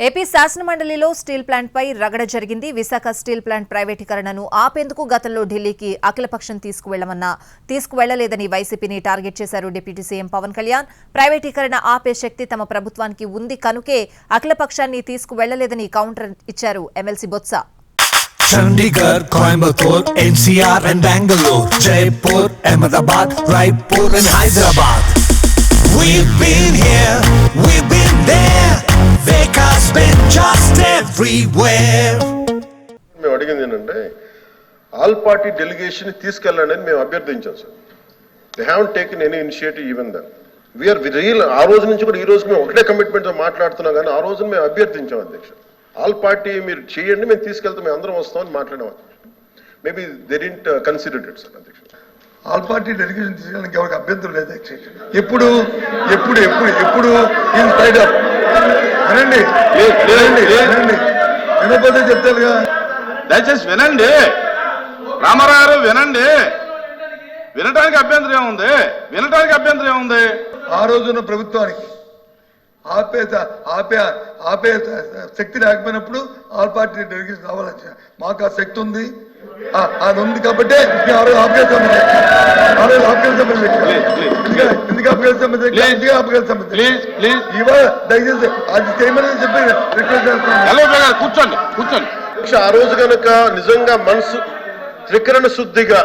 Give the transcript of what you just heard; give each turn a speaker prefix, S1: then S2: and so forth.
S1: AP శాసనమండలిలో steel plant పై రగడ జరిగింది. Visakha steel plant ప్రైవేటీకరణను ఆపేందుకు గతంలో ఢిల్లీకి అఖిలపక్షం తీసుకువెళ్లలేదని వైసీపీని టార్గెట్ చేశారు డిప్యూటీ సీఎం పవన్ కళ్యాణ్. ప్రైవేటీకరణ ఆపే శక్తి తమ ప్రభుత్వానికి ఉంది కనుకే అఖిలపక్షాన్ని తీసుకువెళ్లలేదని కౌంటర్ ఇచ్చారు MLC Botsa.
S2: Chandigarh, Coimbatore, NCR and Bangalore, Jaipur, Ahmedabad, Raipur and Hyderabad. We've been here, we've been there. Veka's been just everywhere.
S3: మేము అడిగింది ఏంటంటే ఆల్ పార్టీ డెలిగేషన్ తీసుకెళ్ళండి అని మేము అభ్యర్థించాం sir. They haven't taken any initiative even then. We're real ఆ రోజు నుంచి కూడా ఈ రోజు మేము ఒకటే కమిట్మెంట్తో మాట్లాడుతున్నాం, కానీ ఆ రోజున మేము అభ్యర్థించాం అధ్యక్ష. ఆల్ పార్టీ మీరు చేయండి, మేము తీసుకెళ్తాం, మేము అందరం వస్తామని మాట్లాడాం. Maybe they didn't consider it sir అధ్యక్ష.
S4: ఆల్ పార్టీ డెలిగేషన్ తీసుకెళ్ళడానికి ఎవరికి అభ్యంతరం లేదు అధ్యక్ష. ఎప్పుడు ఎప్పుడు ఎప్పుడు ఎప్పుడు ఇన్ సైడ్ అప్ వినండి వినండి వినండి వినకపోతే చెప్తారుగా.
S5: దయచేసి వినండి రామారావు గారు, వినండి. వినటానికి అభ్యంతరం ఏముంది? వినటానికి అభ్యంతరం ఏముంది?
S4: ఆ రోజున్న ప్రభుత్వానికి ఆపే శక్తి లేకపోయినప్పుడు ఆల్ పార్టీ డెలిగేషన్ రావాలని మాకు ఆ శక్తి ఉంది, అది ఉంది కాబట్టి ఎందుకు ఆపగలుగుతాం ఇవాళ దయచేసి అది చేయమని చెప్పి రిక్వెస్ట్ చేస్తాను.
S5: కూర్చోండి.
S3: ఆ రోజు కనుక నిజంగా మనసు త్రికరణ శుద్ధిగా